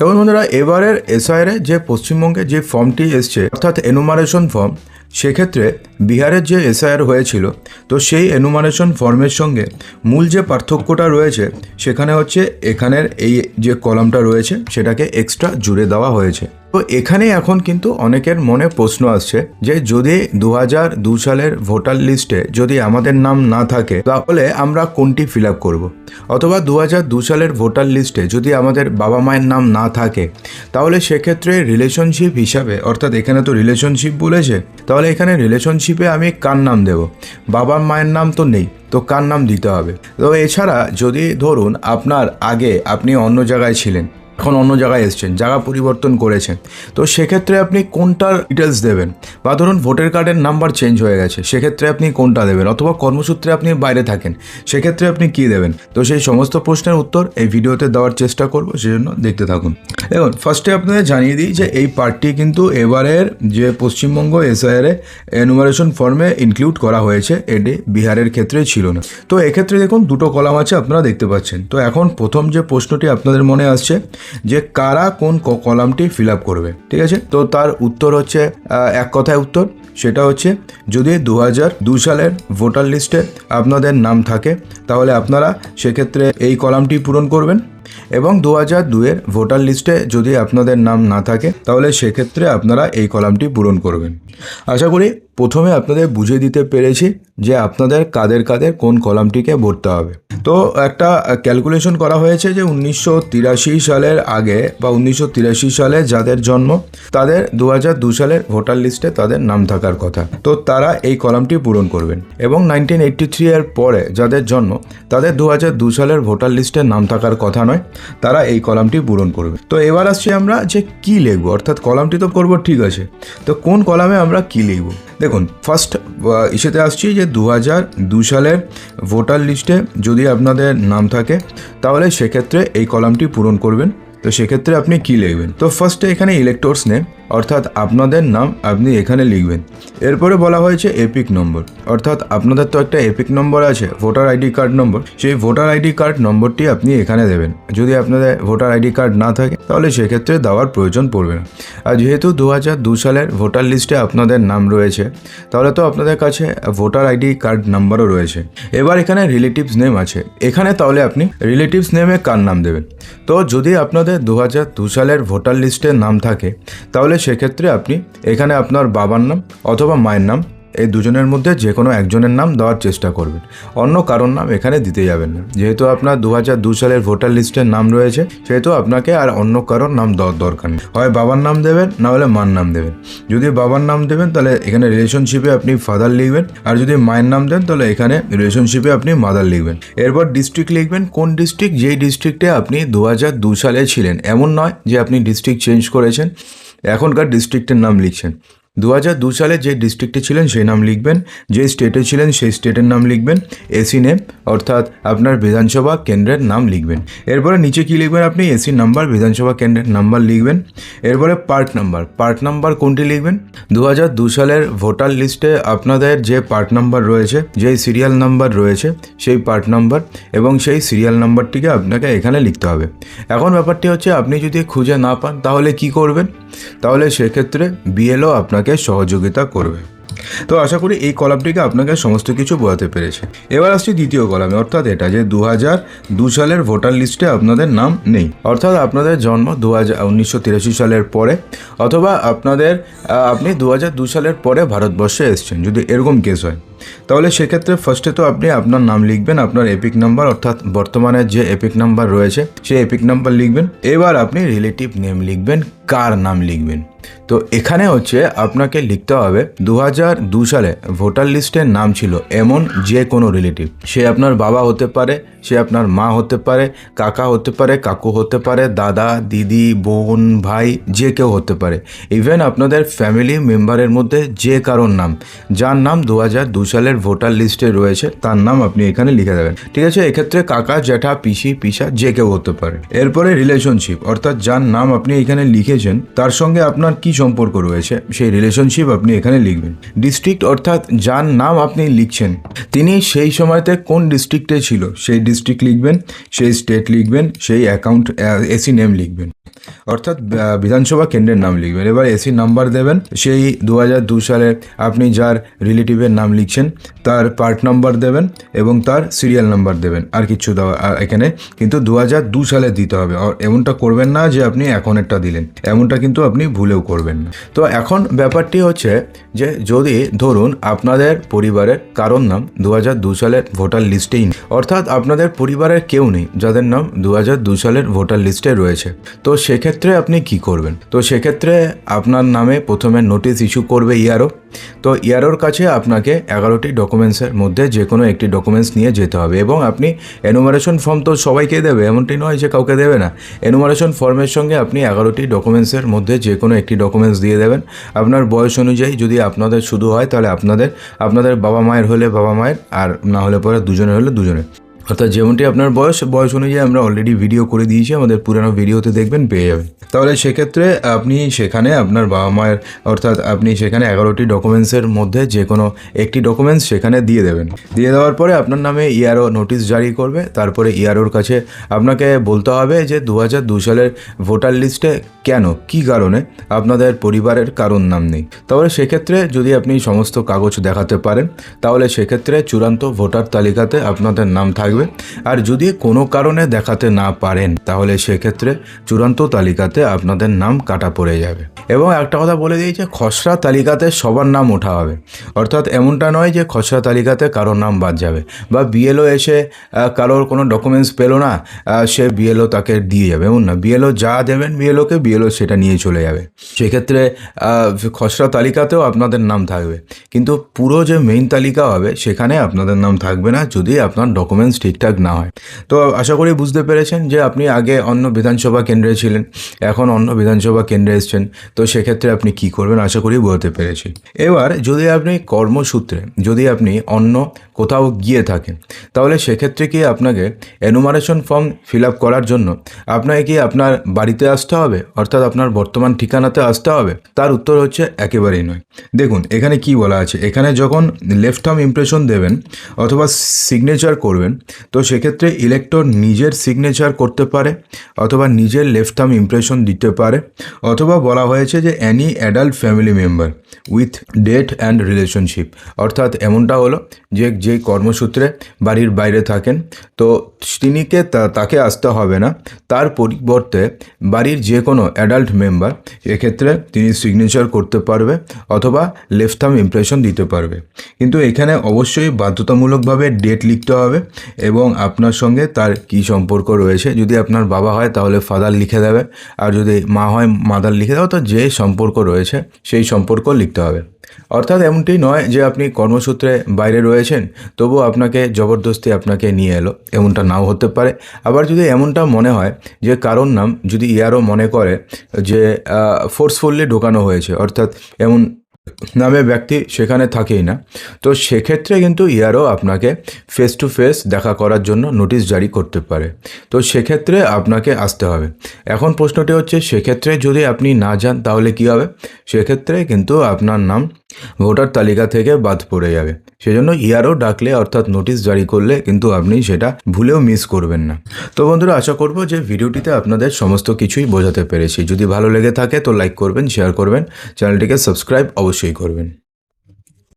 এবং বন্ধুরা এবারের এসআইআর যে পশ্চিমবঙ্গে যে ফর্মটি এসছে অর্থাৎ এনুমারেশন ফর্ম, সেক্ষেত্রে বিহারের যে এসআইআর হয়েছিল তো সেই এনুমারেশন ফর্মের সঙ্গে মূল যে পার্থক্যটা রয়েছে সেখানে হচ্ছে এখানের এই যে কলামটা রয়েছে সেটাকে এক্সট্রা জুড়ে দেওয়া হয়েছে। তো এখানে এখন কিন্তু অনেকের মনে প্রশ্ন আসছে যে যদি 2002 সালের ভোটার লিস্টে যদি আমাদের নাম না থাকে তাহলে আমরা কোনটি ফিল আপ করবো, অথবা 2002 সালের ভোটার লিস্টে যদি আমাদের বাবা মায়ের নাম না থাকে তাহলে সেক্ষেত্রে রিলেশনশিপ হিসাবে, অর্থাৎ এখানে তো রিলেশনশিপ বলেছে, তাহলে এখানে রিলেশনশিপে আমি কার নাম দেব? বাবা মায়ের নাম তো নেই, তো কার নাম দিতে হবে? তো এছাড়া যদি ধরুন আপনার আগে আপনি অন্য জায়গায় ছিলেন, এখন অন্য জায়গায় এসছেন, জায়গা পরিবর্তন করেছেন, তো সেক্ষেত্রে আপনি কোনটার ডিটেলস দেবেন? বা ধরুন ভোটার কার্ডের নাম্বার চেঞ্জ হয়ে গেছে, সেক্ষেত্রে আপনি কোনটা দেবেন? অথবা কর্মসূত্রে আপনি বাইরে থাকেন, সেক্ষেত্রে আপনি কী দেবেন? তো সেই সমস্ত প্রশ্নের উত্তর এই ভিডিওতে দেওয়ার চেষ্টা করবো, সেজন্য দেখতে থাকুন। দেখুন, ফার্স্টে আপনাদের জানিয়ে দিই যে এই পার্টটি কিন্তু এবারের যে পশ্চিমবঙ্গ এসআইআরে এনুমারেশন ফর্মে ইনক্লুড করা হয়েছে, এটি বিহারের ক্ষেত্রে ছিল না। তো এক্ষেত্রে দেখুন দুটো কলাম আছে, আপনারা দেখতে পাচ্ছেন। তো এখন প্রথম যে প্রশ্নটি আপনাদের মনে আসছে যে কারা কোন কলামটি ফিল আপ করবে, ঠিক আছে? তো তার উত্তর হচ্ছে এক কথায় উত্তর, সেটা হচ্ছে যদি 2002 সালের ভোটার লিস্টে আপনাদের নাম থাকে তাহলে আপনারা সেক্ষেত্রে এই কলামটি পূরণ করবেন, এবং 2002-এর ভোটার লিস্টে যদি আপনাদের নাম না থাকে তাহলে সেক্ষেত্রে আপনারা এই কলামটি পূরণ করবেন। আশা করি প্রথমে আপনাদের বুঝিয়ে দিতে পেরেছি যে আপনাদের কাদের কাদের কোন কলামটিকে ভরতে হবে। তো একটা ক্যালকুলেশন করা হয়েছে যে 1983 সালের আগে বা 1983 সালে যাদের জন্ম তাদের 2002 সালের ভোটার লিস্টে তাদের নাম থাকার কথা, তো তারা এই কলামটি পূরণ করবেন। এবং 1983 এর পরে যাদের জন্ম তাদের 2002 সালের ভোটার লিস্টে নাম থাকার কথা নয়, তারা এই কলামটি পূরণ করবে। তো এবার আসছি আমরা যে কি লিখবো, অর্থাৎ কলামটি তো করবো ঠিক আছে, তো কোন কলামে আমরা কি লিখবো? দেখুন, ফার্স্ট ইসেতে আসছি যে 2002 সালের ভোটার লিস্টে যদি আপনাদের নাম থাকে তাহলে সেক্ষেত্রে এই কলামটি পূরণ করবেন। তো সেক্ষেত্রে আপনি কি লিখবেন? তো ফার্স্টে এখানে ইলেক্টরস নেম, অর্থাৎ আপনাদের নাম আপনি এখানে লিখবেন। এরপরে বলা হয়েছে এপিক নম্বর, অর্থাৎ আপনাদের তো একটা এপিক নম্বর আছে, ভোটার আইডি কার্ড নম্বর, সেই ভোটার আইডি কার্ড নম্বরটি আপনি এখানে দেবেন। যদি আপনাদের ভোটার আইডি কার্ড না থাকে তাহলে সেক্ষেত্রে দেওয়ার প্রয়োজন পড়বে না। আর যেহেতু 2002 সালের ভোটার লিস্টে আপনাদের নাম রয়েছে তাহলে তো আপনাদের কাছে ভোটার আইডি কার্ড নাম্বারও রয়েছে। এবার এখানে রিলেটিভস নেম আছে, এখানে তাহলে আপনি রিলেটিভস নেমে কার নাম দেবেন? তো যদি আপনাদের 2002 সালের ভোটার লিস্টে নাম থাকে তাহলে সেক্ষেত্রে আপনি এখানে আপনার বাবার নাম অথবা মায়ের নাম, এই দুজনের মধ্যে যে কোনো একজনের নাম দেওয়ার চেষ্টা করবেন, অন্য কারোর নাম এখানে দিতে যাবেন না। যেহেতু আপনার 2002 সালের ভোটার লিস্টের নাম রয়েছে সেহেতু আপনাকে আর অন্য কারোর নাম দেওয়ার দরকার নেই, হয় বাবার নাম দেবেন না হলে মার নাম দেবেন। যদি বাবার নাম দেবেন তাহলে এখানে রিলেশনশিপে আপনি ফাদার লিখবেন, আর যদি মায়ের নাম দেন তাহলে এখানে রিলেশনশিপে আপনি মাদার লিখবেন। এরপর ডিস্ট্রিক্ট লিখবেন, কোন ডিস্ট্রিক্ট, যেই ডিস্ট্রিক্টে আপনি 2002 সালে ছিলেন। এমন নয় যে আপনি ডিস্ট্রিক্ট চেঞ্জ করেছেন, এখনকার ডিস্ট্রিক্টের নাম লিখছেন। 2002 সালে যে ডিস্ট্রিক্টে ছিলেন সেই নাম লিখবেন, যে স্টেটে ছিলেন সেই স্টেটের নাম লিখবেন, এসি নেম অর্থাৎ আপনার বিধানসভা কেন্দ্রের নাম লিখবেন। এরপরে নিচে কি লিখবেন? আপনি এসি নাম্বার, বিধানসভা কেন্দ্রের নাম্বার লিখবেন। এরপরে পার্ট নাম্বার কোনটি লিখবেন? 2002 সালের ভোটার লিস্টে আপনাদের যে পার্ট নাম্বার রয়েছে, যেই সিরিয়াল নাম্বার রয়েছে সেই পার্ট নাম্বার এবং সেই সিরিয়াল নাম্বারটিকে আপনাকে এখানে লিখতে হবে। এখন ব্যাপারটি হচ্ছে আপনি যদি খুঁজে না পান তাহলে কি করবেন? তাহলে সেক্ষেত্রে বিএলও আপনাকে সহযোগিতা করবে। তো আশা করি এই কলামটিকে আপনাকে সমস্ত কিছু বোঝাতে পেরেছে। এবার আসছি দ্বিতীয় কলামে, অর্থাৎ এটা যে 2002 সালের ভোটার লিস্টে আপনাদের নাম নেই, অর্থাৎ আপনাদের জন্ম 1983 সালের পরে, অথবা আপনি 2002 সালের পরে ভারতবর্ষে এসছেন, যদি এরকম কেস হয় তাহলে সেক্ষেত্রে ফার্স্টে তো আপনি আপনার নাম লিখবেন, আপনার এপিক নাম্বার অর্থাৎ বর্তমানে যে এপিক নাম্বার রয়েছে সেই এপিক নাম্বার লিখবেন। এবার আপনি রিলেটিভ নেম লিখবেন, কার নাম লিখবেন? তো এখানে হচ্ছে আপনাকে লিখতে হবে 2002 সালে ভোটার লিস্টের নাম ছিল এমন যে কোনো রিলেটিভ, সে আপনার বাবা হতে পারে, সে আপনার মা হতে পারে, কাকা হতে পারে, কাকু হতে পারে, দাদা, দিদি, বোন, ভাই, যে কেউ হতে পারে। ইভেন আপনাদের ফ্যামিলি মেম্বারের মধ্যে যে কারোর নাম, যার নাম 2002 সালের ভোটার লিস্টে রয়েছে তার নাম আপনি এখানে লিখে দেবেন, ঠিক আছে? এক্ষেত্রে কাকা, জ্যাঠা, পিসি, পিসা যে কেউ হতে পারে। এরপরে রিলেশনশিপ, অর্থাৎ যার নাম আপনি এখানে লিখেছেন তার সঙ্গে আপনার কি সম্পর্ক রয়েছে সেই রিলেশনশিপ আপনি এখানে লিখবেন। ডিস্ট্রিক্ট, অর্থাৎ যার নাম আপনি লিখছেন তিনি সেই সময়তে কোন ডিস্ট্রিক্টে ছিল সেই ডিস্ট্রিক্ট লিখবেন, সেই স্টেট লিখবেন, সেই অ্যাকাউন্ট এসি নেম লিখবেন। অর্থাৎ বিধানসভা কেন্দ্রের নাম লিখবেন। এবার এসি নাম্বার দেবেন, সেই 2002 সালে আপনি যার রিলেটিভের নাম লিখছেন তার পার্ট নাম্বার দেবেন এবং তার সিরিয়াল নাম্বার দেবেন। আর কিছু দেওয়া এখানে কিন্তু 2002 সালে দিতে হবে। আর এমনটা করবেন না যে আপনি এখনেরটা দিলেন, এমনটা কিন্তু আপনি ভুলেও করবেন না। তো এখন ব্যাপারটি হচ্ছে যে যদি ধরুন আপনাদের পরিবারের কারোর নাম 2002 সালের ভোটার লিস্টেই নেই, অর্থাৎ আপনাদের পরিবারের কেউ নেই যাদের নাম 2002 সালের ভোটার লিস্টে রয়েছে, তো সেক্ষেত্রে আপনি কি করবেন? তো সেক্ষেত্রে আপনার নামে প্রথমে নোটিশ ইস্যু করবে ইআরও। তো ইআরওর কাছে আপনাকে 11টি ডকুমেন্টসের মধ্যে যে কোনো একটি ডকুমেন্টস নিয়ে যেতে হবে এবং আপনি এনুমারেশন ফর্ম তো সবাইকে দেবে, এমনটি নয় যে কাউকে দেবে না। এনুমারেশন ফর্মের সঙ্গে আপনি 11টি ডকুমেন্টসের মধ্যে যে কোনো একটি ডকুমেন্টস দিয়ে দেবেন। আপনার বয়স অনুযায়ী, যদি আপনাদের শুধু হয় তাহলে আপনাদের বাবা মায়ের হলে বাবা মায়ের, আর না হলে পরে দুজনের হলে দুজনের, অর্থাৎ যেমনটি আপনার বয়স অনুযায়ী আমরা অলরেডি ভিডিও করে দিয়েছি, আমাদের পুরানো ভিডিওতে দেখবেন, পেয়ে যাবেন। তাহলে সেক্ষেত্রে আপনি সেখানে আপনার বাবা মায়ের, অর্থাৎ আপনি সেখানে 11টি ডকুমেন্টসের মধ্যে যে কোনো একটি ডকুমেন্টস সেখানে দিয়ে দেবেন। দিয়ে দেওয়ার পরে আপনার নামে ইআরও নোটিশ জারি করবে। তারপরে ইআরওর কাছে আপনাকে বলতে হবে যে 2002 সালের ভোটার লিস্টে কেন, কী কারণে আপনাদের পরিবারের কারোর নাম নেই। তাহলে সেক্ষেত্রে যদি আপনি সমস্ত কাগজ দেখাতে পারেন তাহলে সেক্ষেত্রে চূড়ান্ত ভোটার তালিকাতে আপনাদের নাম থাকবে। আর যদি কোনো কারণে দেখাতে না পারেন তাহলে সেক্ষেত্রে চূড়ান্ত তালিকাতে আপনাদের নাম কাটা পড়ে যাবে। এবং একটা কথা বলে দিই যে খসড়া তালিকাতে সবার নাম ওঠা হবে, অর্থাৎ এমনটা নয় যে খসড়া তালিকাতে কারোর নাম বাদ যাবে, বা বিএলও এসে কারোর কোনো ডকুমেন্টস পেলো না, সে বিএলও তাকে দিয়ে যাবে, এমন না। বিএলও যা দেবেন বিএলও সেটা নিয়ে চলে যাবে। সেক্ষেত্রে খসড়া তালিকাতেও আপনাদের নাম থাকবে, কিন্তু পুরো যে মেইন তালিকা হবে সেখানে আপনাদের নাম থাকবে না যদি আপনার ডকুমেন্টস ঠিকঠাক না হয়। তো আশা করি বুঝতে পেরেছেন যে আপনি আগে অন্য বিধানসভা কেন্দ্রে ছিলেন, এখন অন্য বিধানসভা কেন্দ্রে এসেছেন, তো সেক্ষেত্রে আপনি কি করবেন আশা করি বলতে পেরেছি। এবার যদি আপনি কর্মসূত্রে যদি আপনি অন্য কোথাও গিয়ে থাকেন তাহলে সেক্ষেত্রে কি আপনাকে এনুমারেশন ফর্ম ফিল আপ করার জন্য আপনাকে কি আপনার বাড়িতে আসতে হবে, অর্থাৎ আপনার বর্তমান ঠিকানাতে আসতে হবে? তার উত্তর হচ্ছে একেবারেই নয়। দেখুন এখানে কি বলা আছে, এখানে যখন লেফট থাম্ব ইমপ্রেশন দেবেন অথবা সিগনেচার করবেন, তো সেক্ষেত্রে ইলেক্টর নিজের সিগনেচার করতে পারে অথবা নিজের লেফট থাম্ব ইমপ্রেশন দিতে পারে, অথবা বলা হয়েছে যে any adult family member with date and relationship, অর্থাৎ এমনটা হলো যে কর্মসূত্রে বাড়ির বাইরে থাকেন তো তাকে আসতে হবে না, তার পরিবর্তে বাড়ির যে কোনো অ্যাডাল্ট মেম্বার এক্ষেত্রে তিনি সিগনেচার করতে পারবে অথবা লেফট থাম্ব ইমপ্রেশন দিতে পারবে। কিন্তু এখানে অবশ্যই বাধ্যতামূলকভাবে ডেট লিখতে হবে এবং আপনার সঙ্গে তার কী সম্পর্ক রয়েছে। যদি আপনার বাবা হয় তাহলে ফাদার লিখে দেবে, আর যদি মা হয় মাদার লিখে দেবে, তো যে সম্পর্ক রয়েছে সেই সম্পর্ক লিখতে হবে। অর্থাৎ এমনটি নয় যে আপনি কর্মসূত্রে বাইরে রয়েছেন তবু আপনাকে জবরদস্তি আপনাকে নিয়ে এলো, এমনটা নাও হতে পারে। আবার যদি এমনটা মনে হয় যে কারোর নাম যদি ইয়ারও মনে করে যে ফোর্সফুলি ঢোকানো হয়েছে, অর্থাৎ এমন নামে ব্যক্তি সেখানে থাকেই না, তো সেক্ষেত্রে কিন্তু ইয়ারও আপনাকে ফেস টু ফেস দেখা করার জন্য নোটিশ জারি করতে পারে। তো সেক্ষেত্রে আপনাকে আসতে হবে। এখন প্রশ্নটি হচ্ছে সেক্ষেত্রে যদি আপনি না যান তাহলে কি হবে? সেক্ষেত্রে কিন্তু আপনার নাম ভোটার তালিকা থেকে বাদ পড়ে যাবে। সেজন্য ইয়ারও ডাকলে অর্থাৎ নোটিশ জারি করলে কিন্তু আপনি সেটা ভুলেও মিস করবেন না। তো বন্ধুরা, আশা করব যে ভিডিওটিতে আপনাদের সমস্ত কিছুই বোঝাতে পেরেছি। যদি ভালো লেগে থাকে তো লাইক করবেন, শেয়ার করবেন, চ্যানেলটিকে সাবস্ক্রাইব অবশ্যই করবেন।